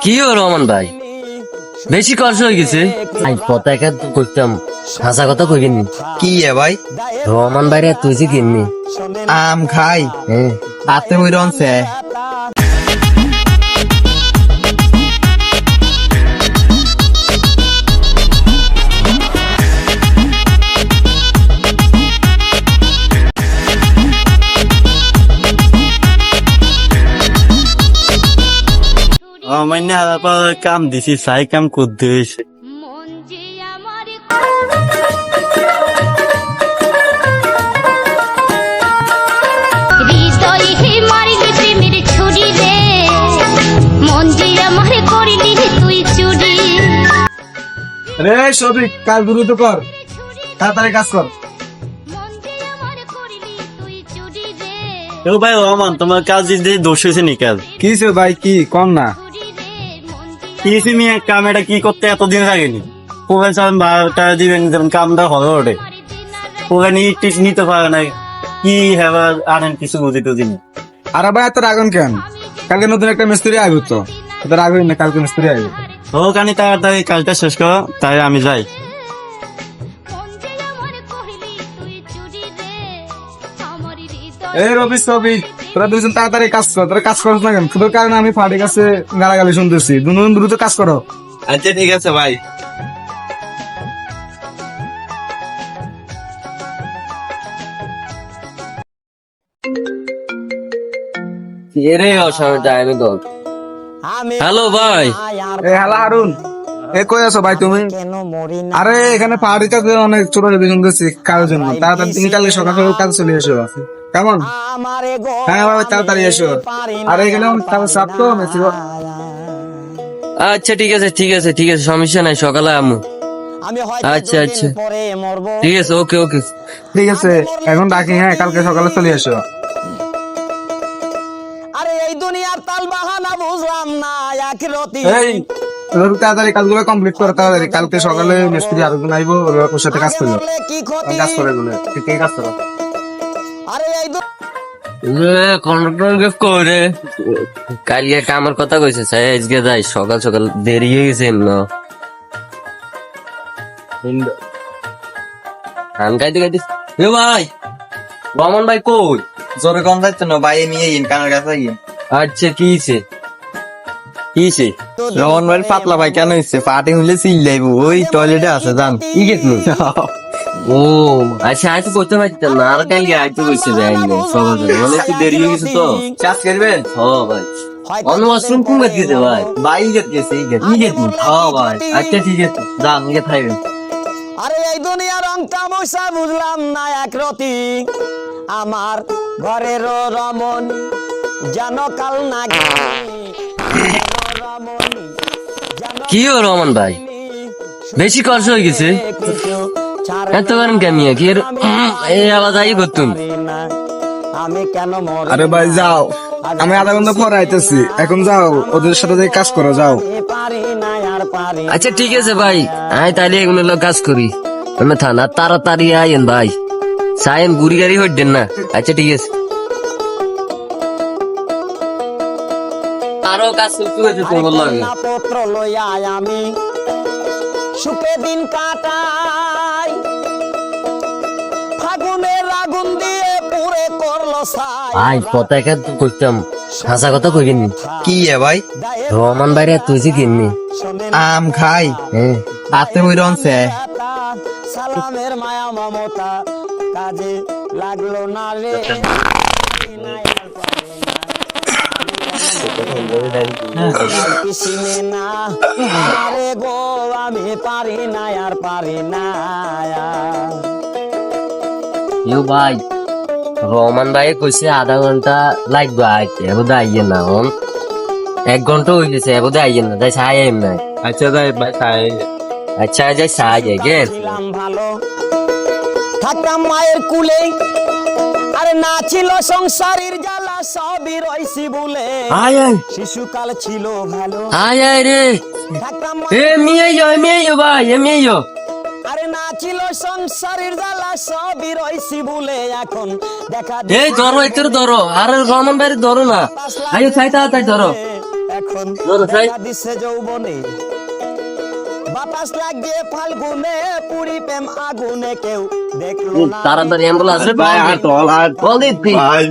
কি ও রহমান ভাই, বেশি খরচ হয়ে গেছে। কথা একা করতাম, হাসা কথা কইনি। কি ভাই? রহমান ভাই তুই যে কিননি আম খাই আতে ওই রনছে। আমার না কাম দিছি, সাই কাম করতে হয়েছে। রে সবিক, কাজ দ্রুত কর, তাড়াতাড়ি কাজ কর। ভাই রহমান, তোমার কাজ দিতে দোষ হয়েছে নি? কাজ কি ভাই, কি কম না? কি মেয়ে কাম এটা কি করতে এতদিন লাগেনি? প্রফেসর 12 টাকা দিবেন, যেমন কামটা হয়ে ওঠে ওখানে নিতে পারে না। কি হেবার আনেন কিছু বুঝি টুঝি না। আরে ভাই এত রাগুন কেন? কালকে নতুন একটা মিস্ত্রি আইব তো, এত রাগুন না, কালকে মিস্ত্রি আইব। ওখানে তাড়াতাড়ি কাজটা শেষ করো, তাই আমি যাই। এই রবি সবি, তোরা দুজন তাড়াতাড়ি কাজ কর। তোরা কাজ করছ না কেন? তোদের কারণে আমি ফাটির কাছে গালাগালি শুনতেছি। দুজন দ্রুত কাজ করো। আচ্ছা ঠিক আছে ভাই। এরে অসময় টাইমে দল। হ্যালো ভাই। এ হ্যালো হারুন, এ কই আছো ভাই তুমি? আরে এখানে পাহাড়ি কাজে অনেক ছোট ছোট শুনতেছি কাজের জন্য। তাড়াতাড়ি তুমি কালকে সকাল সকাল কাজ চলে এসো, কেমন? হ্যাঁ ভাই তাড়াতাড়ি এসো। আর এখানে কাজের চাপ তো বেশি। আচ্ছা ঠিক আছে ঠিক আছে ঠিক আছে, সমস্যা নাই, সকালে আমু। আচ্ছা আচ্ছা ঠিক আছে, ওকে ওকে ঠিক আছে, এখন ডাকি। হ্যাঁ কালকে সকালে চলে এসো। আরে এই দুনিয়ার তাল বাহানা বুঝলাম না, এক রতি এই তাড়াতাড়ি কাজগুলো কমপ্লিট করো তাড়াতাড়ি। কালকে সকালে মিস্ত্রি আরেকজন আইবো, ওর সাথে কাজ করবো। কি ক্ষতি কাজ করে গুলো ঠিক কাজ করো। আরে এই কন্ট্রাক্টর করে কালকে কামের কথা কইছে, চাই আজকে যাই। সকাল সকাল দেরি হয়ে গেছে না, ধান খাইতে খাইতে। এ ভাই, রমন ভাই কই? জোরে কম যাচ্ছে না ভাই, নিয়ে ইন কানের কাছে গিয়ে। আচ্ছা কি হইছে কি হইছে? রহমান ভাই পাতলা ভাই কেন হচ্ছে? পার্টি হইলে চিল যাইবো, ওই টয়লেটে আছে জান। কি গেছিল? ও আচ্ছা, আয় তো করতে পারতাম না, আর কালকে আইতে কইছে ভাই। সকাল সকাল মানে একটু দেরি হয়ে গেছে তো। চাষ করবেন? হ্যাঁ ভাই, অন্য ওয়াশরুম কোন গেছে ভাই? ভাই ইগেত গেছে, ইগেত। হ্যাঁ ভাই, আচ্ছা ঠিক আছে, যান ইয়ে খাইবেন। আরে এই দুনিয়ার রং তামাশা বুঝলাম না, এক রতি আমার ঘরের রমন যেন কাল না। কি ও রহমান ভাই, বেশি খরচ হয়ে গেছে। এত করেন কেমিয়া কি এই আলাদা করতুন? আমি কেন মর? আরে ভাই যাও, আমি আধা ঘন্টা পরে আইতেছি। এখন যাও, ওদের সাথে যাই কাজ করো, যাও। পারি না আর পারি। আচ্ছা ঠিক আছে ভাই, আয় তাহলে এগুলো কাজ করি। তুমি থানা তাড়াতাড়ি আইন ভাই, সাইন গুড়ি গাড়ি হইতেন না। আচ্ছা ঠিক আছে, আরো কাজ শুরু হয়েছে তোমার লাগে। পত্র লইয়া আমি সুখে দিন কাটাই, ফাগুনের আগুন দিয়ে পুরে করলো ছাই। ভাই কথা একা করতাম, হাসা কথা কইনি। কি ভাই? রহমান ভাই তুই যে কিননি আম খাই আতে ওই রনছে। সালামের মায়া মমতা কাজে লাগলো না রে। আরে গো আমি পারি না আর পারি না। ইউ ভাই, রহমান ভাই কইছে আধা ঘন্টা লাগবে আইতে, এবার আইয়ে না। 1 ঘন্টা হয়ে গেছে, এবার আইয়ে না, যাই সাই আইম না। আচ্ছা যাই ভাই, আচ্ছা যাই সাই যাই গেল। ভালো থাকতাম মায়ের কুলে, আরে না ছিল সংসারের জ্বালা, সবই রইছি বলে। আয় আয় শিশুকাল ছিল ভালো। আয় আয় রে, থাকতাম এ মিয়ে ভাই, এ মিয়ে আরে না ছিল সংসারের জ্বালা সবই রইছি ভুলে এখন দেখা এই ধরো একটু ধরো আরে রহমান ভাই ধরো না আইও চাই তাড়াতাড়ি ধরো এখন ধরো চাই দেখা দিছে যৌবনে বাতাস লাগিয়ে ফাল্গুনে পুরি প্রেম আগুনে কেউ দেখলো না তাড়াতাড়ি অ্যাম্বুলেন্স ভাই আর বল দিচ্ছি ভাই